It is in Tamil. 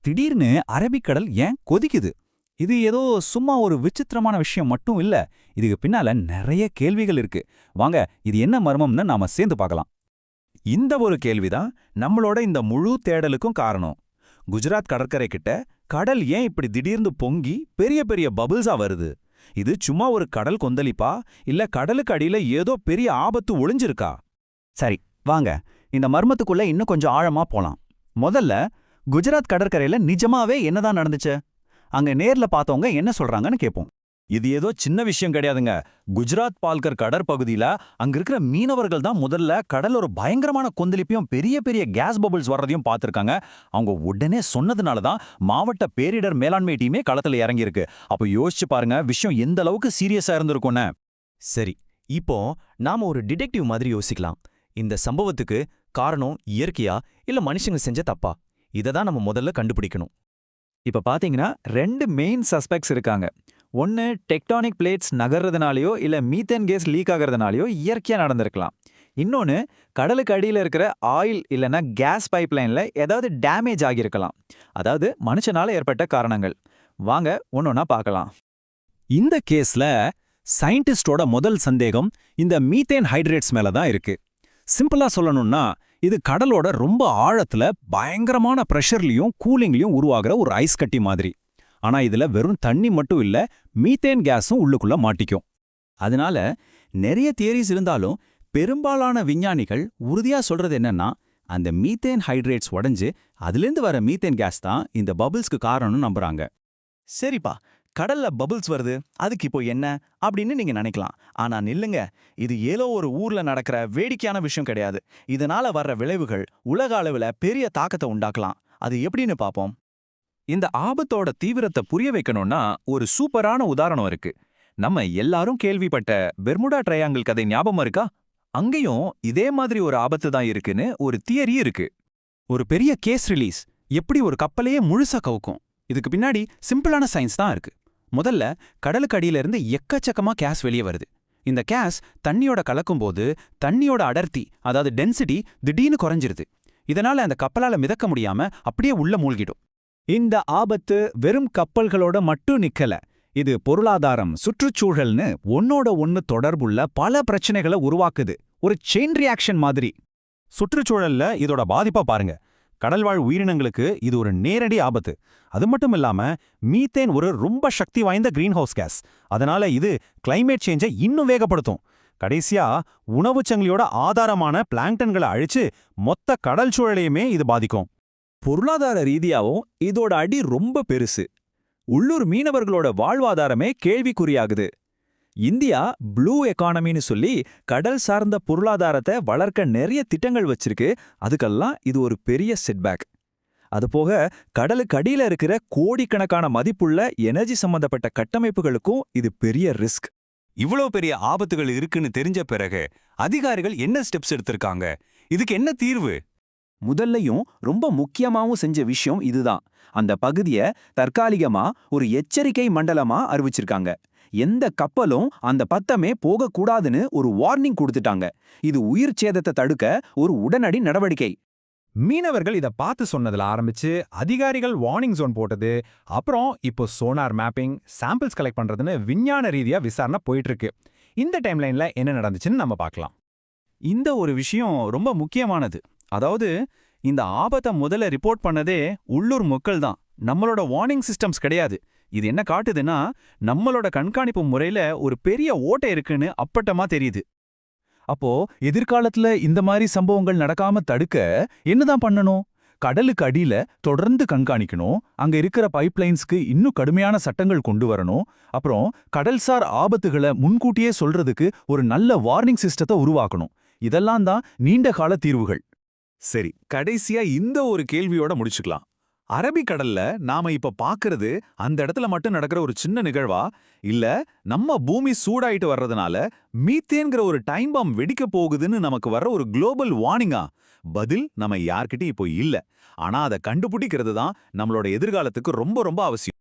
திடீர்னு அரபிக்கடல் ஏன் கொதிக்குது? இது ஏதோ சும்மா ஒரு விசித்திரமான விஷயம் மட்டும் இல்ல. இதுக்கு பின்னால நெறைய கேள்விகள் இருக்கு. வாங்க, இது என்ன மர்மம்னு நாம சேர்ந்து பார்க்கலாம். இந்த ஒரு கேள்விதான் நம்மளோட இந்த முழு தேடலுக்கும் காரணம். குஜராத் கடற்கரை கிட்ட கடல் ஏன் இப்படி திடீர்னு பொங்கி பெரிய பெரிய பபிள்ஸா வருது? இது சும்மா ஒரு கடல் கொந்தளிப்பா, இல்ல கடலுக்கு அடியில ஏதோ பெரிய ஆபத்து ஒளிஞ்சிருக்கா? சரி, வாங்க இந்த மர்மத்துக்குள்ள இன்னும் கொஞ்சம் ஆழமா போலாம். முதல்ல குஜராத் கடற்கரையில நிஜமாவே என்னதான் நடந்துச்சு? அங்க நேர்ல பார்த்தவங்க என்ன சொல்றாங்கன்னு கேட்போம். இது ஏதோ சின்ன விஷயம் கிடையாதுங்க. குஜராத் பால்கர் கடற்பகுதியில அங்க இருக்கிற மீனவர்கள் தான் முதல்ல கடல் ஒரு பயங்கரமான கொந்தளிப்பையும் பெரிய பெரிய கேஸ் பபிள்ஸ் வர்றதையும் பார்த்திருக்காங்க. அவங்க உடனே சொன்னதுனால தான் மாவட்ட பேரிடர் மேலாண்மை டீமே களத்துல இறங்கியிருக்கு. அப்ப யோசிச்சு பாருங்க, விஷயம் எந்த அளவுக்கு சீரியஸா இருந்திருக்கும்னு. சரி, இப்போ நாம ஒரு டிடெக்டிவ் மாதிரி யோசிக்கலாம். இந்த சம்பவத்துக்கு காரணம் இயற்கையா இல்ல மனுஷங்க செஞ்ச தப்பா? இதை தான் நம்ம முதல்ல கண்டுபிடிக்கணும். இப்ப பாத்தீங்கன்னா 2 மெயின் சஸ்பெக்ட்ஸ் இருக்காங்க. ஒன்னு டெக்டானிக் பிளேட்ஸ் நகர்றதுனாலயோ இல்ல மீத்தேன் கேஸ் லீக் ஆகிறதுனாலயோ இயற்கையா நடந்திருக்கலாம். இன்னொன்னு கடலுக்கு அடியில இருக்கிற ஆயில் இல்லைன்னா கேஸ் பைப்லைன்ல ஏதாவது டேமேஜ் ஆகியிருக்கலாம். அதாவது மனுஷனால ஏற்பட்ட காரணங்கள். வாங்க ஒன்னொன்னா பார்க்கலாம். இந்த கேஸ்ல சயின்டிஸ்டோட முதல் சந்தேகம் இந்த மீத்தேன் ஹைட்ரேட்ஸ் மேல தான் இருக்கு. சிம்பிளா சொல்லணும்னா, இது கடலோட ரொம்ப ஆழத்துல பயங்கரமான பிரஷர்லயும் கூலிங்லயும் உருவாகிற ஒரு ஐஸ் கட்டி மாதிரி. ஆனா இதுல வெறும் தண்ணி மட்டும் இல்ல, மீத்தேன் கேஸும் உள்ளுக்குள்ள மாட்டிக்கும். அதனால நிறைய தியரிஸ் இருந்தாலும் பெரும்பாலான விஞ்ஞானிகள் உறுதியா சொல்றது என்னன்னா, அந்த மீத்தேன் ஹைட்ரேட்ஸ் உடைஞ்சு அதிலிருந்து வர மீத்தேன் கேஸ் தான் இந்த பபிள்ஸ்க்கு காரணம்னு நம்புறாங்க. சரிப்பா, கடல்ல பபிள்ஸ் வருது, அதுக்கு இப்போ என்ன அப்படின்னு நீங்க நினைக்கலாம். ஆனா நில்லுங்க, இது ஏதோ ஒரு ஊர்ல நடக்கிற வேடிக்கையான விஷயம் கிடையாது. இதனால வர்ற விளைவுகள் உலக அளவுல பெரிய தாக்கத்தை உண்டாக்கலாம். அது எப்படின்னு பாப்போம். இந்த ஆபத்தோட தீவிரத்தை புரிய வைக்கணும்னா ஒரு சூப்பரான உதாரணம் இருக்கு. நம்ம எல்லாரும் கேள்விப்பட்ட பெர்முடா ட்ரையாங்கிள் கதை ஞாபகம் இருக்கா? அங்கேயும் இதே மாதிரி ஒரு ஆபத்து தான் இருக்குன்னு ஒரு தியரி இருக்கு. ஒரு பெரிய கேஸ் ரிலீஸ் எப்படி ஒரு கப்பலையே முழுசா கவுக்கும்? இதுக்கு பின்னாடி சிம்பிளான சயின்ஸ் தான் இருக்கு. முதல்ல கடலுக்கு அடியில இருந்து எக்கச்சக்கமா கேஸ் வெளியே வருது. இந்த கேஸ் தண்ணியோட கலக்கும்போது தண்ணியோட அடர்த்தி, அதாவது டென்சிட்டி திடீர்னு குறைஞ்சிருது. இதனால அந்த கப்பலால மிதக்க முடியாம அப்படியே உள்ள மூழ்கிடும். இந்த ஆபத்து வெறும் கப்பல்களோட மட்டும் நிக்கல. இது பொருளாதாரம், சுற்றுச்சூழல்னு ஒன்னோட ஒன்னு தொடர்புள்ள பல பிரச்சனைகளை உருவாக்குது. ஒரு செயின் ரியாக்ஷன் மாதிரி. சுற்றுச்சூழல்ல இதோட பாதிப்பா பாருங்க. கடல்வாழ் உயிரினங்களுக்கு இது ஒரு நேரடி ஆபத்து. அது மட்டும் இல்லாம மீத்தேன் ஒரு ரொம்ப சக்தி வாய்ந்த கிரீன்ஹவுஸ் கேஸ். அதனால இது கிளைமேட் சேஞ்சை இன்னும் வேகப்படுத்தும். கடைசியா உணவுச்சங்கிலியோட ஆதாரமான பிளாங்டன்களை அழிச்சு மொத்த கடல் சூழலையுமே இது பாதிக்கும். பொருளாதார ரீதியாவும் இதோட அடி ரொம்ப பெருசு. உள்ளூர் மீனவர்களோட வாழ்வாதாரமே கேள்விக்குறியாகுது. இந்தியா ப்ளூ எக்கானமின்னு சொல்லி கடல் சார்ந்த பொருளாதாரத்தை வளர்க்க நிறைய திட்டங்கள் வச்சிருக்கு. அதுக்கெல்லாம் இது ஒரு பெரிய செட்பேக். அதுபோக கடலுக்கு அடியில இருக்கிற கோடிக்கணக்கான மதிப்புள்ள எனர்ஜி சம்பந்தப்பட்ட கட்டமைப்புகளுக்கும் இது பெரிய ரிஸ்க். இவ்வளோ பெரிய ஆபத்துகள் இருக்குன்னு தெரிஞ்ச பிறகு அதிகாரிகள் என்ன ஸ்டெப்ஸ் எடுத்திருக்காங்க? இதுக்கு என்ன தீர்வு? முதல்லையும் ரொம்ப முக்கியமாவும் செஞ்ச விஷயம் இதுதான். அந்த பகுதியை தற்காலிகமா ஒரு எச்சரிக்கை மண்டலமா அறிவிச்சிருக்காங்க. எந்த கப்பலும் அந்த பத்தமே போகக்கூடாதுன்னு ஒரு வார்னிங் கொடுத்துட்டாங்க. இது உயிர் சேதத்தை தடுக்க ஒரு உடனடி நடவடிக்கை. மீனவர்கள் இத பார்த்து சொன்னதுல ஆரம்பிச்சு அதிகாரிகள் வார்னிங் ஜோன் போட்டது, அப்புறம் இப்போ சோனார் மேப்பிங், சாம்பிள்ஸ் கலெக்ட் பண்றதுன்னு விஞ்ஞான ரீதியா விசாரணை போயிட்டு இருக்கு. இந்த டைம்லைன்ல என்ன நடந்துச்சுன்னு நம்ம பார்க்கலாம். இந்த ஒரு விஷயம் ரொம்ப முக்கியமானது. அதாவது இந்த ஆபத்தை முதல்ல ரிப்போர்ட் பண்ணதே உள்ளூர் மக்கள் தான், நம்மளோட வார்னிங் சிஸ்டம்ஸ் கிடையாது. இது என்ன காட்டுதுன்னா, நம்மளோட கண்காணிப்பு முறையில ஒரு பெரிய ஓட்டை இருக்குன்னு அப்பட்டமா தெரியுது. அப்போ எதிர்காலத்துல இந்த மாதிரி சம்பவங்கள் நடக்காம தடுக்க என்னதான் பண்ணணும்? கடலுக்கு அடியில தொடர்ந்து கண்காணிக்கணும். அங்க இருக்கிற பைப்லைன்ஸ்க்கு இன்னும் கடுமையான சட்டங்கள் கொண்டு வரணும். அப்புறம் கடல்சார் ஆபத்துகளை முன்கூட்டியே சொல்றதுக்கு ஒரு நல்ல வார்னிங் சிஸ்டத்தை உருவாக்கணும். இதெல்லாம் தான் நீண்ட கால தீர்வுகள். சரி, கடைசியா இந்த ஒரு கேள்வியோட முடிச்சுக்கலாம். அரபிக்கடல்ல நாம இப்ப பாக்குறது அந்த இடத்துல மட்டும் நடக்கிற ஒரு சின்ன நிகழ்வா, இல்ல நம்ம பூமி சூடாயிட்டு வர்றதுனால மீத்தேன்கிற ஒரு டைம் பாம் வெடிக்க போகுதுன்னு நமக்கு வர்ற ஒரு குளோபல் வார்னிங்கா? பதில் நம்ம யார்கிட்டயும் இப்போ இல்ல. ஆனா அதை கண்டுபிடிக்கிறது தான் நம்மளோட எதிர்காலத்துக்கு ரொம்ப ரொம்ப அவசியம்.